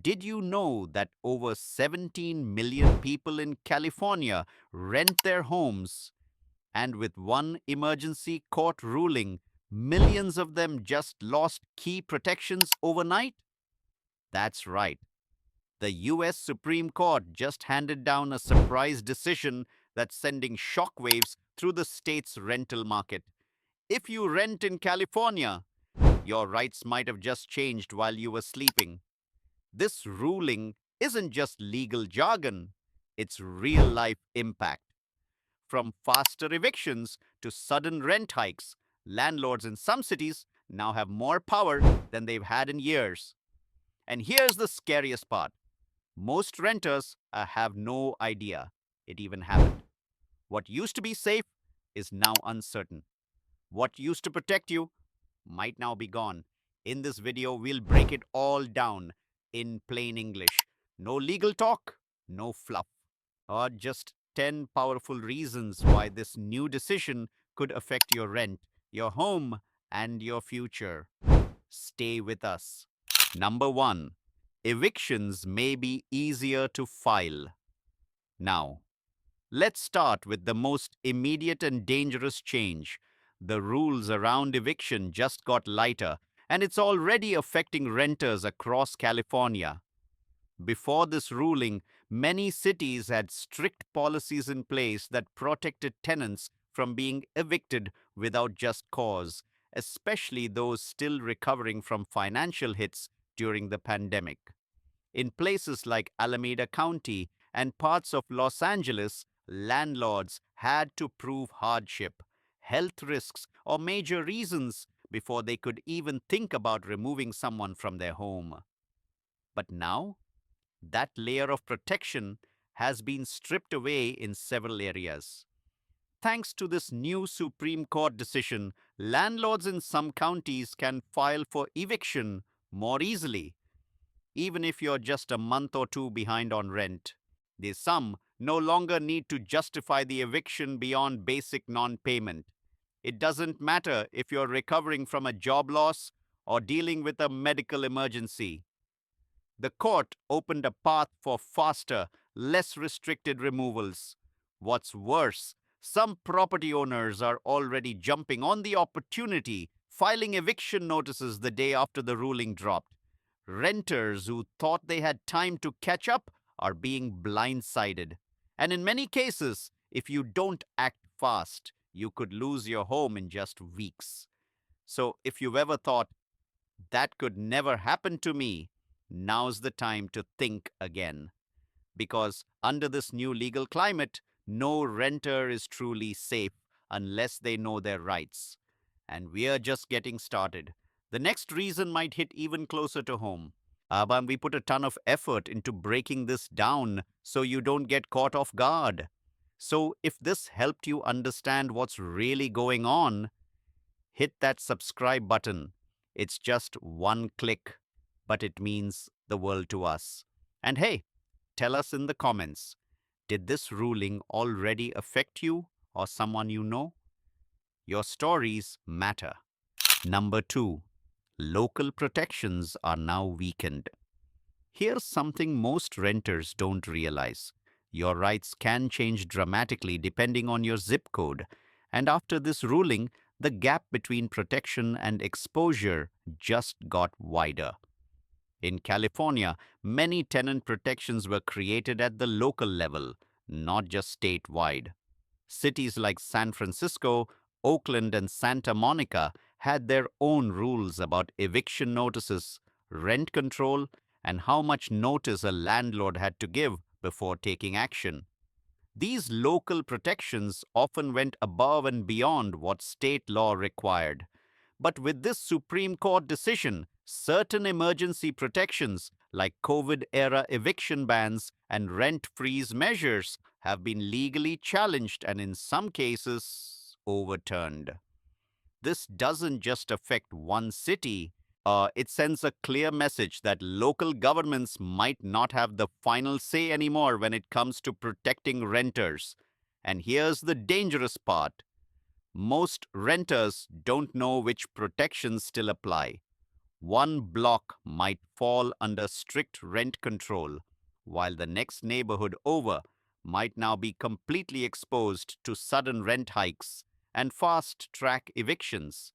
Did you know that over 17 million people in California rent their homes? And with one emergency court ruling, millions of them just lost key protections overnight? That's right. The US Supreme Court just handed down a surprise decision that's sending shockwaves through the state's rental market. If you rent in California, your rights might have just changed while you were sleeping. This ruling isn't just legal jargon, it's real life impact. From faster evictions to sudden rent hikes, landlords in some cities now have more power than they've had in years. And here's the scariest part: most renters have no idea it even happened. What used to be safe is now uncertain. What used to protect you might now be gone. In this video, we'll break it all down in plain English. No legal talk, no fluff, or just 10 powerful reasons why this new decision could affect your rent, your home, and your future. Stay with us. Number 1. Evictions may be easier to file. Now, let's start with the most immediate and dangerous change. The rules around eviction just got lighter, and it's already affecting renters across California. Before this ruling, many cities had strict policies in place that protected tenants from being evicted without just cause, especially those still recovering from financial hits during the pandemic. In places like Alameda County and parts of Los Angeles, landlords had to prove hardship, health risks, or major reasons before they could even think about removing someone from their home. But now, that layer of protection has been stripped away in several areas. Thanks to this new Supreme Court decision, landlords in some counties can file for eviction more easily, even if you're just a month or two behind on rent. Some no longer need to justify the eviction beyond basic non payment. It doesn't matter if you're recovering from a job loss or dealing with a medical emergency. The court opened a path for faster, less restricted removals. What's worse, some property owners are already jumping on the opportunity, filing eviction notices the day after the ruling dropped. Renters who thought they had time to catch up are being blindsided. And in many cases, if you don't act fast, you could lose your home in just weeks. So if you've ever thought, that could never happen to me, now's the time to think again. Because under this new legal climate, no renter is truly safe unless they know their rights. And we're just getting started. The next reason might hit even closer to home. But we put a ton of effort into breaking this down so you don't get caught off guard. So if this helped you understand what's really going on, hit that subscribe button. It's just one click, but it means the world to us. And hey, tell us in the comments, did this ruling already affect you or someone you know? Your stories matter. Number 2. Local protections are now weakened. Here's something most renters don't realize. Your rights can change dramatically depending on your zip code. And after this ruling, the gap between protection and exposure just got wider. In California, many tenant protections were created at the local level, not just statewide. Cities like San Francisco, Oakland, and Santa Monica had their own rules about eviction notices, rent control, and how much notice a landlord had to give before taking action. These local protections often went above and beyond what state law required. But with this Supreme Court decision, certain emergency protections like COVID-era eviction bans and rent freeze measures have been legally challenged and in some cases overturned. This doesn't just affect one city. It sends a clear message that local governments might not have the final say anymore when it comes to protecting renters. And here's the dangerous part: most renters don't know which protections still apply. One block might fall under strict rent control, while the next neighborhood over might now be completely exposed to sudden rent hikes and fast track evictions.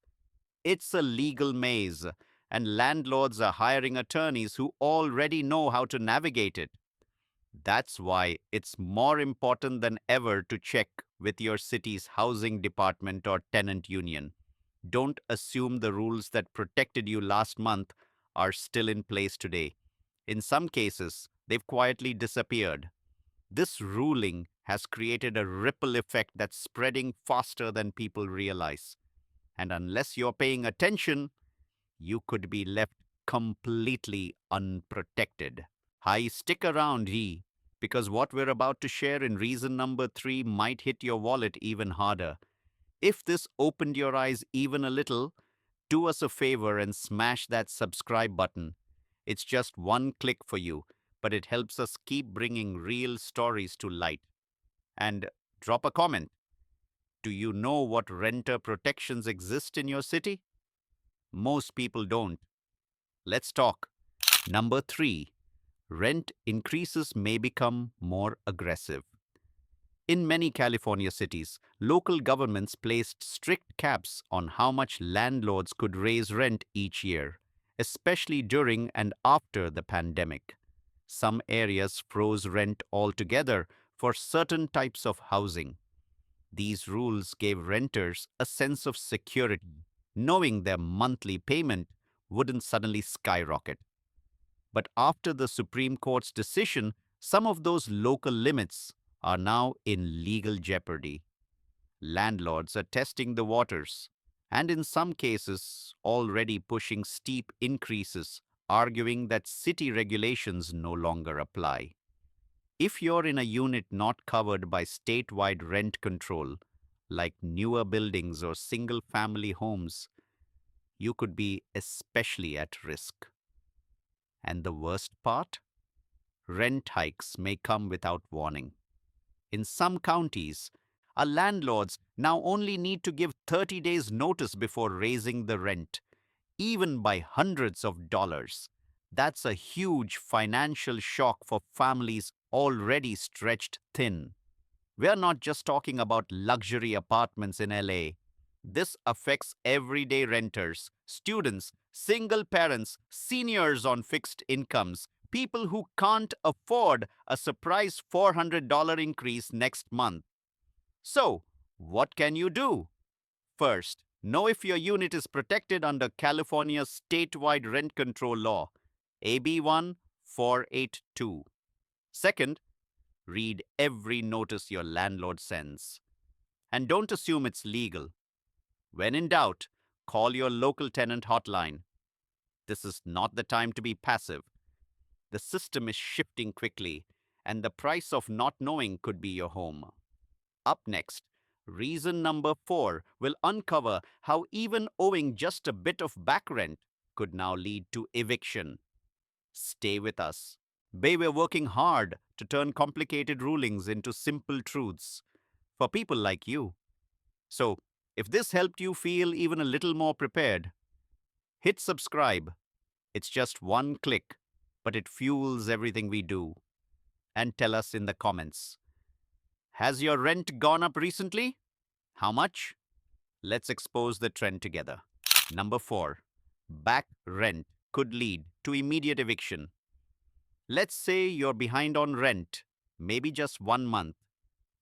It's a legal maze, and landlords are hiring attorneys who already know how to navigate it. That's why it's more important than ever to check with your city's housing department or tenant union. Don't assume the rules that protected you last month are still in place today. In some cases, they've quietly disappeared. This ruling has created a ripple effect that's spreading faster than people realize. And unless you're paying attention, you could be left completely unprotected. Hi, stick around, ye, because what we're about to share in reason number 3 might hit your wallet even harder. If this opened your eyes even a little, do us a favor and smash that subscribe button. It's just one click for you, but it helps us keep bringing real stories to light. And drop a comment. Do you know what renter protections exist in your city? Most people don't. Let's talk. Number 3, rent increases may become more aggressive. In many California cities, local governments placed strict caps on how much landlords could raise rent each year, especially during and after the pandemic. Some areas froze rent altogether for certain types of housing. These rules gave renters a sense of security, knowing their monthly payment wouldn't suddenly skyrocket. But after the Supreme Court's decision, some of those local limits are now in legal jeopardy. Landlords are testing the waters, and in some cases, already pushing steep increases, arguing that city regulations no longer apply. If you're in a unit not covered by statewide rent control, like newer buildings or single family homes, you could be especially at risk. And the worst part? Rent hikes may come without warning. In some counties, our landlords now only need to give 30 days notice before raising the rent, even by hundreds of dollars. That's a huge financial shock for families already stretched thin. We're not just talking about luxury apartments in LA. This affects everyday renters, students, single parents, seniors on fixed incomes, people who can't afford a surprise $400 increase next month. So, what can you do? First, know if your unit is protected under California's statewide rent control law, AB 1482. Second, read every notice your landlord sends. And don't assume it's legal. When in doubt, call your local tenant hotline. This is not the time to be passive. The system is shifting quickly, and the price of not knowing could be your home. Up next, reason number 4 will uncover how even owing just a bit of back rent could now lead to eviction. Stay with us. We're working hard to turn complicated rulings into simple truths for people like you. So, if this helped you feel even a little more prepared, hit subscribe. It's just one click, but it fuels everything we do. And tell us in the comments. Has your rent gone up recently? How much? Let's expose the trend together. Number 4. Back rent could lead to immediate eviction. Let's say you're behind on rent, maybe just 1 month.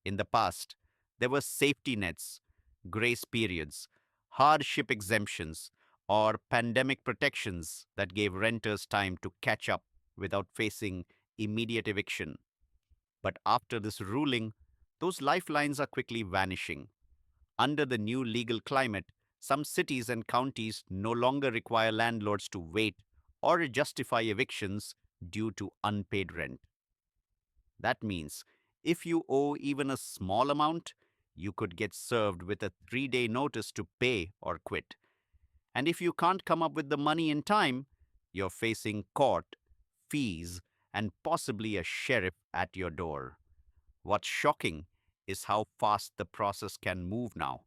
In the past, there were safety nets, grace periods, hardship exemptions, or pandemic protections that gave renters time to catch up without facing immediate eviction. But after this ruling, those lifelines are quickly vanishing. Under the new legal climate, some cities and counties no longer require landlords to wait or justify evictions due to unpaid rent. That means if you owe even a small amount, you could get served with a 3-day notice to pay or quit. And if you can't come up with the money in time, you're facing court, fees, and possibly a sheriff at your door. What's shocking is how fast the process can move now.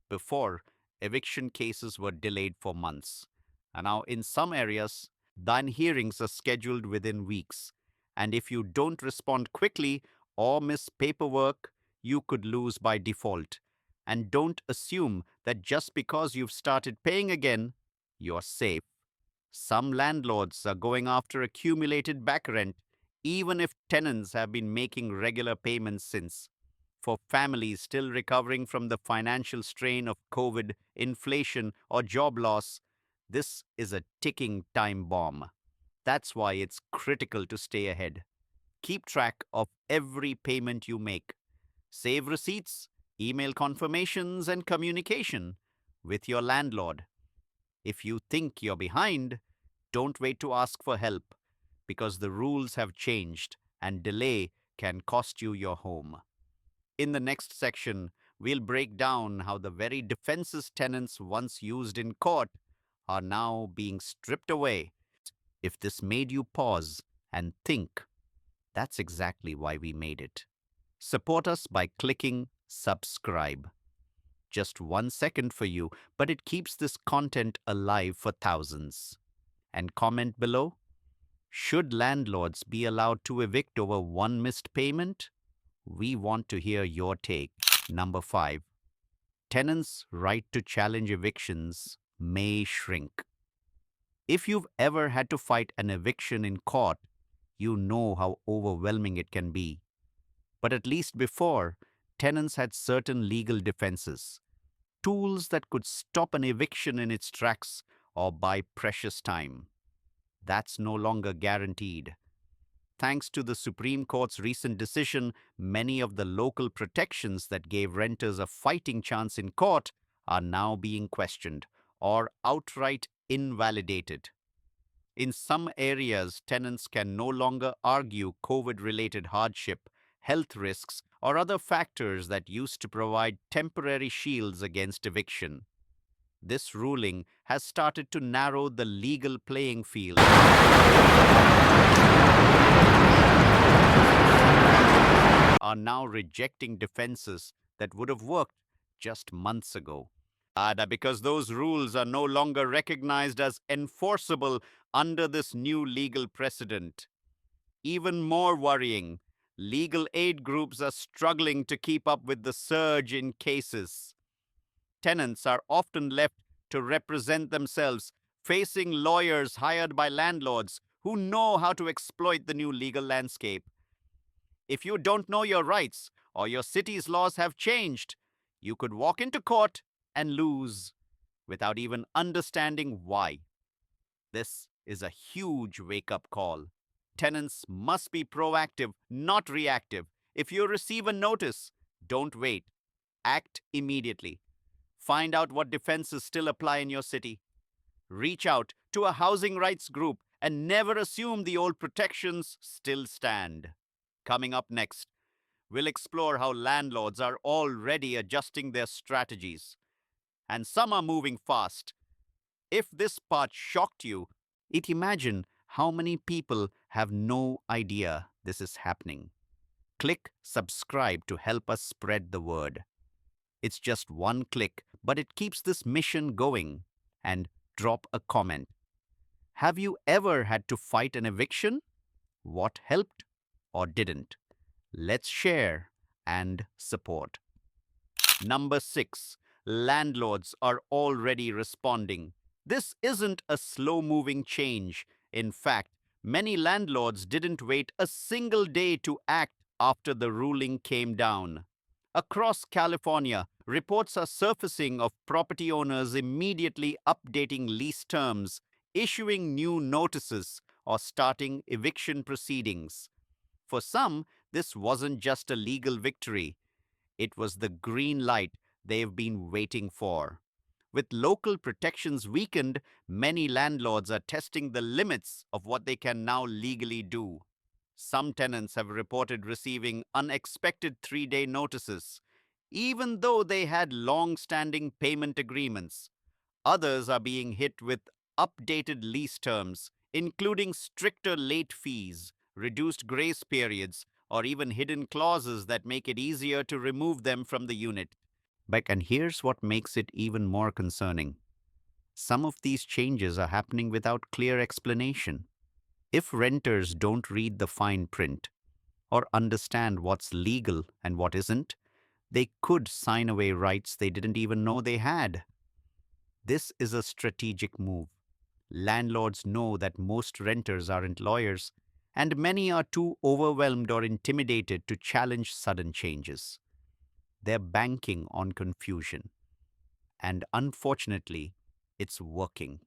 Before, eviction cases were delayed for months. And now, in some areas, thine hearings are scheduled within weeks. And if you don't respond quickly or miss paperwork, you could lose by default. And don't assume that just because you've started paying again, you're safe. Some landlords are going after accumulated back rent, even if tenants have been making regular payments since. For families still recovering from the financial strain of COVID, inflation, or job loss, this is a ticking time bomb. That's why it's critical to stay ahead. Keep track of every payment you make. Save receipts, email confirmations, and communication with your landlord. If you think you're behind, don't wait to ask for help because the rules have changed and delay can cost you your home. In the next section, we'll break down how the very defenses tenants once used in court are now being stripped away. If this made you pause and think, that's exactly why we made it. Support us by clicking subscribe. Just 1 second for you, but it keeps this content alive for thousands. And comment below. Should landlords be allowed to evict over one missed payment? We want to hear your take. Number 5. Tenants' right to challenge evictions may shrink. If you've ever had to fight an eviction in court, you know how overwhelming it can be. But at least before, tenants had certain legal defenses, tools that could stop an eviction in its tracks or buy precious time. That's no longer guaranteed. Thanks to the Supreme Court's recent decision, many of the local protections that gave renters a fighting chance in court are now being questioned or outright invalidated. In some areas, tenants can no longer argue COVID-related hardship, health risks, or other factors that used to provide temporary shields against eviction. This ruling has started to narrow the legal playing field. Are now rejecting defenses that would have worked just months ago. Because those rules are no longer recognized as enforceable under this new legal precedent. Even more worrying, legal aid groups are struggling to keep up with the surge in cases. Tenants are often left to represent themselves, facing lawyers hired by landlords who know how to exploit the new legal landscape. If you don't know your rights or your city's laws have changed, you could walk into court and lose without even understanding why. This is a huge wake-up call. Tenants must be proactive, not reactive. If you receive a notice, don't wait. Act immediately. Find out what defenses still apply in your city. Reach out to a housing rights group and never assume the old protections still stand. Coming up next, we'll explore how landlords are already adjusting their strategies. And some are moving fast. If this part shocked you, imagine how many people have no idea this is happening. Click subscribe to help us spread the word. It's just one click, but it keeps this mission going. And drop a comment. Have you ever had to fight an eviction? What helped or didn't? Let's share and support. Number 6. Landlords are already responding. This isn't a slow-moving change. In fact, many landlords didn't wait a single day to act after the ruling came down. Across California, reports are surfacing of property owners immediately updating lease terms, issuing new notices, or starting eviction proceedings. For some, this wasn't just a legal victory. It was the green light they've been waiting for. With local protections weakened, many landlords are testing the limits of what they can now legally do. Some tenants have reported receiving unexpected 3-day notices, even though they had long-standing payment agreements. Others are being hit with updated lease terms, including stricter late fees, reduced grace periods, or even hidden clauses that make it easier to remove them from the unit. And here's what makes it even more concerning. Some of these changes are happening without clear explanation. If renters don't read the fine print or understand what's legal and what isn't, they could sign away rights they didn't even know they had. This is a strategic move. Landlords know that most renters aren't lawyers, and many are too overwhelmed or intimidated to challenge sudden changes. They're banking on confusion, and unfortunately, it's working.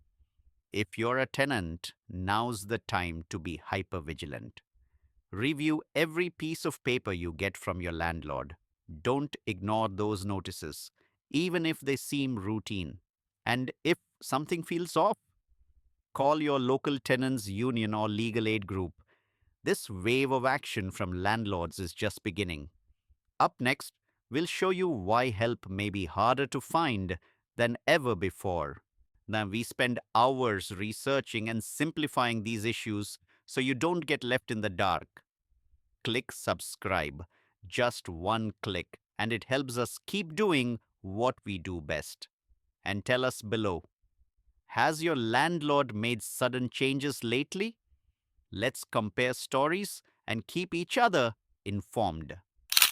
If you're a tenant, now's the time to be hypervigilant. Review every piece of paper you get from your landlord. Don't ignore those notices, even if they seem routine. And if something feels off, call your local tenants union or legal aid group. This wave of action from landlords is just beginning. Up next, we'll show you why help may be harder to find than ever before. Now, we spend hours researching and simplifying these issues so you don't get left in the dark. Click subscribe. Just one click, and it helps us keep doing what we do best. And tell us below, has your landlord made sudden changes lately? Let's compare stories and keep each other informed.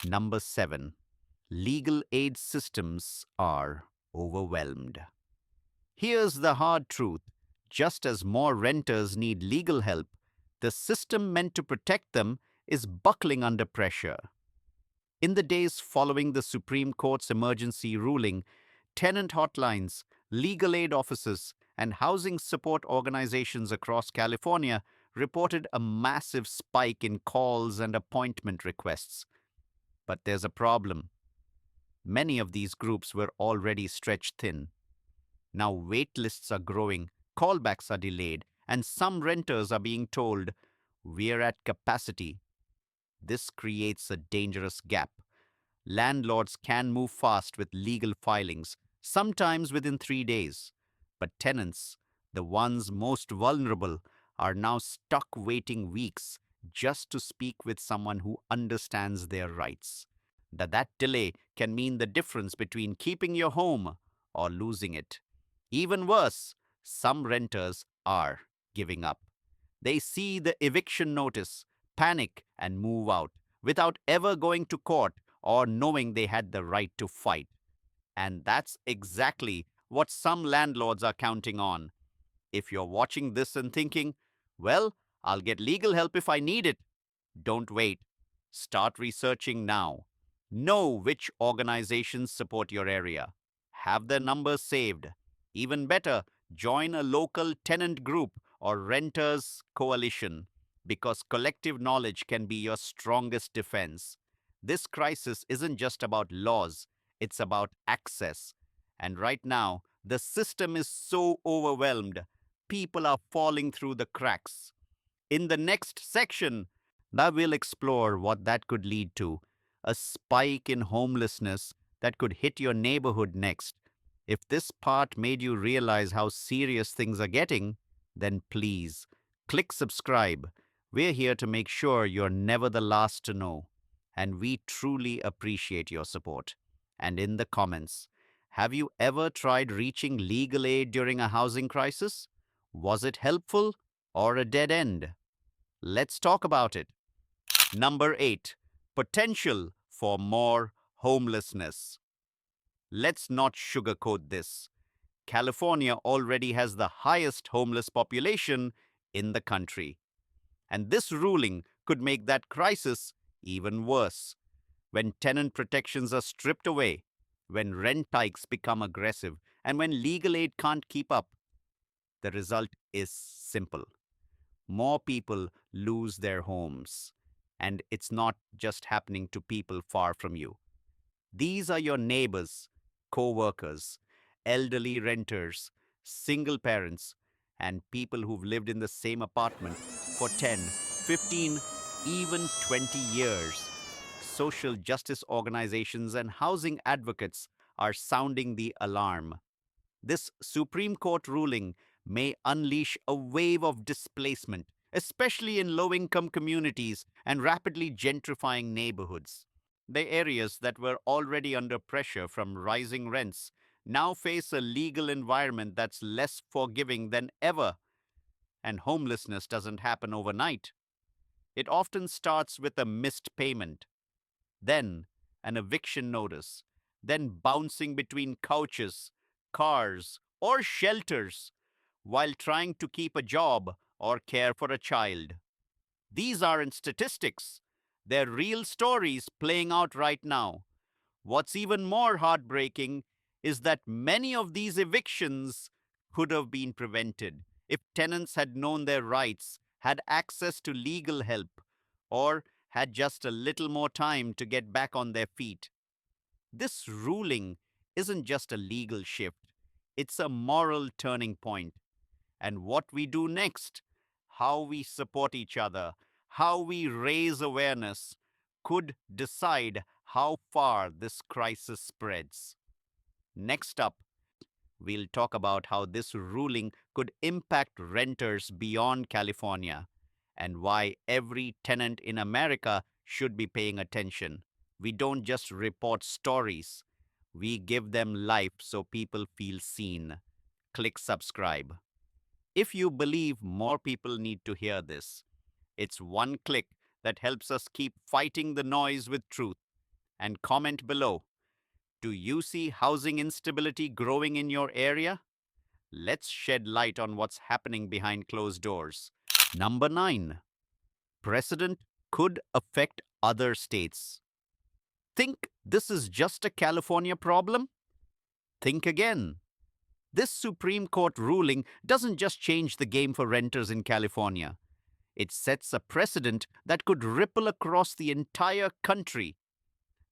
Number 7. Legal aid systems are overwhelmed. Here's the hard truth. Just as more renters need legal help, the system meant to protect them is buckling under pressure. In the days following the Supreme Court's emergency ruling, tenant hotlines, legal aid offices, and housing support organizations across California reported a massive spike in calls and appointment requests. But there's a problem. Many of these groups were already stretched thin. Now wait lists are growing, callbacks are delayed, and some renters are being told, "We're at capacity." This creates a dangerous gap. Landlords can move fast with legal filings, sometimes within 3 days. But tenants, the ones most vulnerable, are now stuck waiting weeks just to speak with someone who understands their rights. That delay can mean the difference between keeping your home or losing it. Even worse, some renters are giving up. They see the eviction notice, panic, and move out without ever going to court or knowing they had the right to fight. And that's exactly what some landlords are counting on. If you're watching this and thinking, well, I'll get legal help if I need it, don't wait. Start researching now. Know which organizations support your area. Have their numbers saved. Even better, join a local tenant group or renters coalition because collective knowledge can be your strongest defense. This crisis isn't just about laws, it's about access. And right now, the system is so overwhelmed, people are falling through the cracks. In the next section, now we'll explore what that could lead to. A spike in homelessness that could hit your neighborhood next. If this part made you realize how serious things are getting, then please click subscribe. We're here to make sure you're never the last to know. And we truly appreciate your support. And in the comments, have you ever tried reaching legal aid during a housing crisis? Was it helpful or a dead end? Let's talk about it. Number 8. Potential for more homelessness. Let's not sugarcoat this. California already has the highest homeless population in the country. And this ruling could make that crisis even worse. When tenant protections are stripped away, when rent hikes become aggressive, and when legal aid can't keep up, the result is simple. More people lose their homes. And it's not just happening to people far from you. These are your neighbors, co workers, elderly renters, single parents, and people who've lived in the same apartment for 10, 15, even 20 years. Social justice organizations and housing advocates are sounding the alarm. This Supreme Court ruling may unleash a wave of displacement, especially in low income communities and rapidly gentrifying neighborhoods. The areas that were already under pressure from rising rents now face a legal environment that's less forgiving than ever. And homelessness doesn't happen overnight. It often starts with a missed payment, then an eviction notice, then bouncing between couches, cars, or shelters while trying to keep a job or care for a child. These aren't statistics, they're real stories playing out right now. What's even more heartbreaking is that many of these evictions could have been prevented if tenants had known their rights, had access to legal help, or had just a little more time to get back on their feet. This ruling isn't just a legal shift, it's a moral turning point. And what we do next, how we support each other, how we raise awareness, could decide how far this crisis spreads. Next up, we'll talk about how this ruling could impact renters beyond California and why every tenant in America should be paying attention. We don't just report stories, we give them life so people feel seen. Click subscribe. If you believe more people need to hear this, it's one click that helps us keep fighting the noise with truth. And comment below. Do you see housing instability growing in your area? Let's shed light on what's happening behind closed doors. Number 9. Precedent could affect other states. Think this is just a California problem? Think again. This Supreme Court ruling doesn't just change the game for renters in California. It sets a precedent that could ripple across the entire country.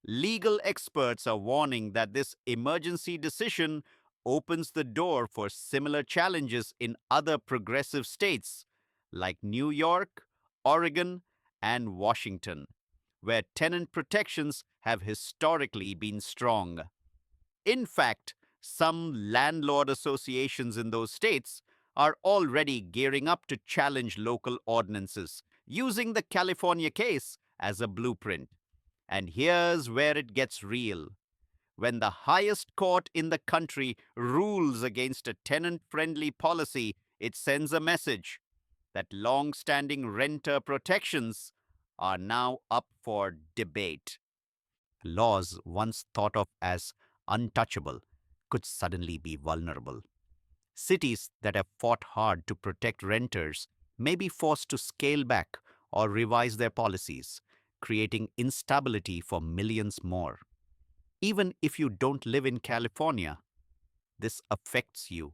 Legal experts are warning that this emergency decision opens the door for similar challenges in other progressive states like New York, Oregon, and Washington, where tenant protections have historically been strong. In fact, some landlord associations in those states are already gearing up to challenge local ordinances, using the California case as a blueprint. And here's where it gets real. When the highest court in the country rules against a tenant friendly policy, it sends a message that long standing renter protections are now up for debate. Laws once thought of as untouchable could suddenly be vulnerable. Cities that have fought hard to protect renters may be forced to scale back or revise their policies, creating instability for millions more. Even if you don't live in California, this affects you.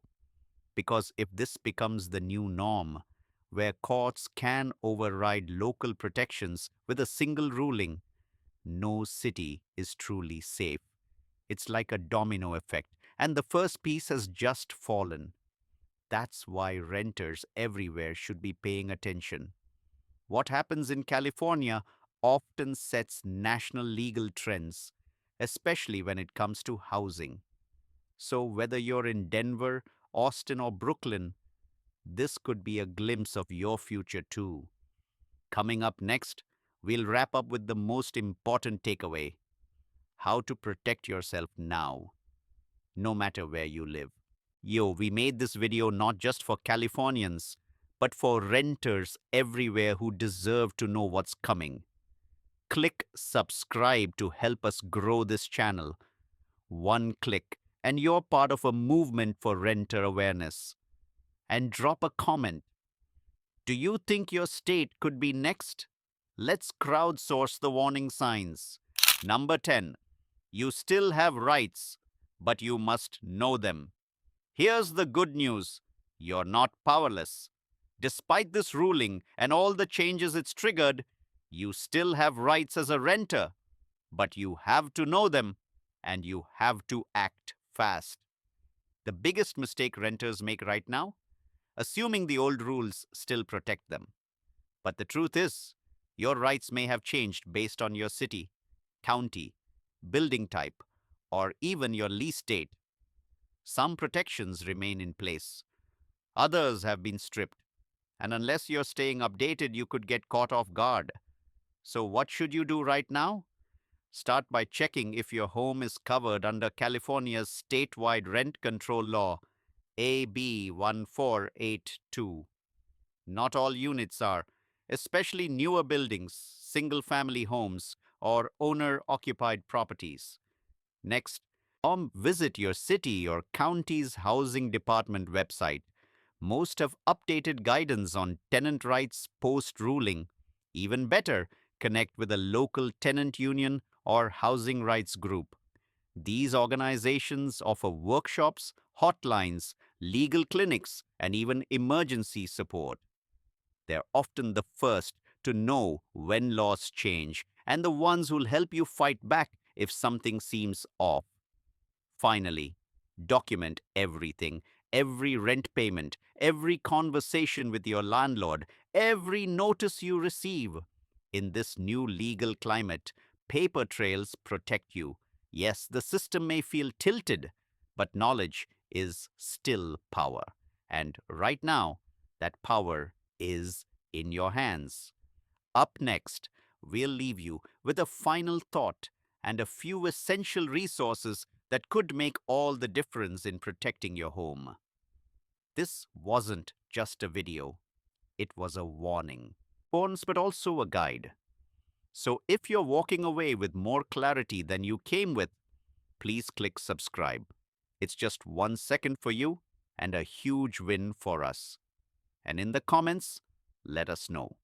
Because if this becomes the new norm, where courts can override local protections with a single ruling, no city is truly safe. It's like a domino effect, and the first piece has just fallen. That's why renters everywhere should be paying attention. What happens in California often sets national legal trends, especially when it comes to housing. So, whether you're in Denver, Austin, or Brooklyn, this could be a glimpse of your future too. Coming up next, we'll wrap up with the most important takeaway: how to protect yourself now, no matter where you live. Yo, we made this video not just for Californians, but for renters everywhere who deserve to know what's coming. Click subscribe to help us grow this channel. One click, and you're part of a movement for renter awareness. And drop a comment. Do you think your state could be next? Let's crowdsource the warning signs. Number 10. You still have rights, but you must know them. Here's the good news: you're not powerless. Despite this ruling and all the changes it's triggered, you still have rights as a renter, but you have to know them and you have to act fast. The biggest mistake renters make right now? Assuming the old rules still protect them. But the truth is, your rights may have changed based on your city, county, building type, or even your lease date. Some protections remain in place. Others have been stripped. And unless you're staying updated, you could get caught off guard. So what should you do right now? Start by checking if your home is covered under California's statewide rent control law, AB 1482. Not all units are, especially newer buildings, single family homes, or owner occupied properties. Next, visit your city or county's housing department website. Most have updated guidance on tenant rights post ruling. Even better, connect with a local tenant union or housing rights group. These organizations offer workshops, hotlines, legal clinics, and even emergency support. They're often the first to know when laws change and the ones who'll help you fight back if something seems off. Finally, document everything, every rent payment, every conversation with your landlord, every notice you receive. In this new legal climate, paper trails protect you. Yes, the system may feel tilted, but knowledge is still power. And right now, that power is in your hands. Up next, we'll leave you with a final thought and a few essential resources that could make all the difference in protecting your home. This wasn't just a video, it was a warning. Warns, but also a guide. So if you're walking away with more clarity than you came with, please click subscribe. It's just 1 second for you and a huge win for us. And in the comments, let us know.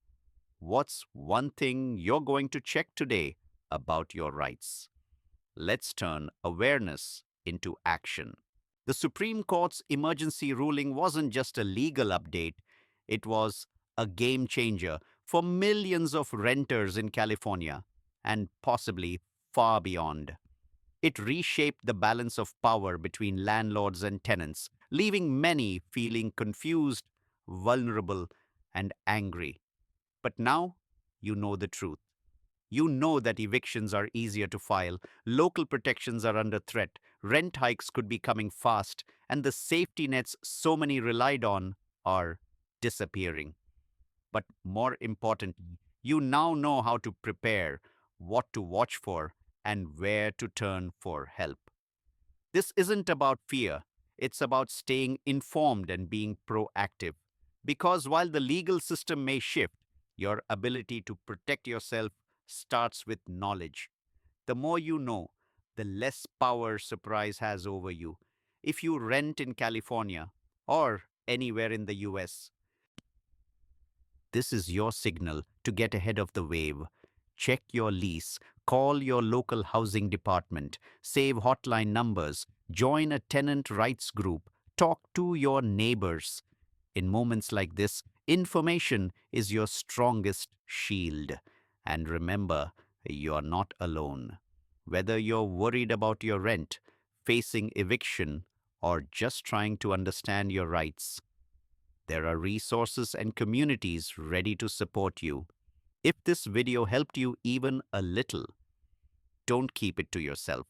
What's one thing you're going to check today about your rights? Let's turn awareness into action. The Supreme Court's emergency ruling wasn't just a legal update, it was a game changer for millions of renters in California and possibly far beyond. It reshaped the balance of power between landlords and tenants, leaving many feeling confused, vulnerable, and angry. But now you know the truth. You know that evictions are easier to file, local protections are under threat, rent hikes could be coming fast, and the safety nets so many relied on are disappearing. But more importantly, you now know how to prepare, what to watch for, and where to turn for help. This isn't about fear, it's about staying informed and being proactive. Because while the legal system may shift, your ability to protect yourself starts with knowledge. The more you know, the less power surprise has over you. If you rent in California or anywhere in the US, this is your signal to get ahead of the wave. Check your lease, call your local housing department, save hotline numbers, join a tenant rights group, talk to your neighbors. In moments like this, information is your strongest shield. And remember, you're not alone. Whether you're worried about your rent, facing eviction, or just trying to understand your rights, there are resources and communities ready to support you. If this video helped you even a little, don't keep it to yourself.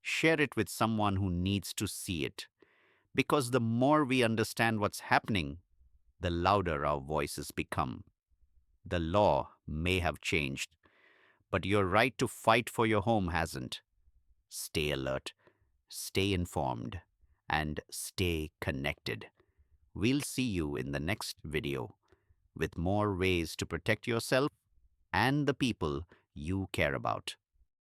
Share it with someone who needs to see it. Because the more we understand what's happening, the louder our voices become. The law may have changed, but your right to fight for your home hasn't. Stay alert, stay informed, and stay connected. We'll see you in the next video with more ways to protect yourself and the people you care about.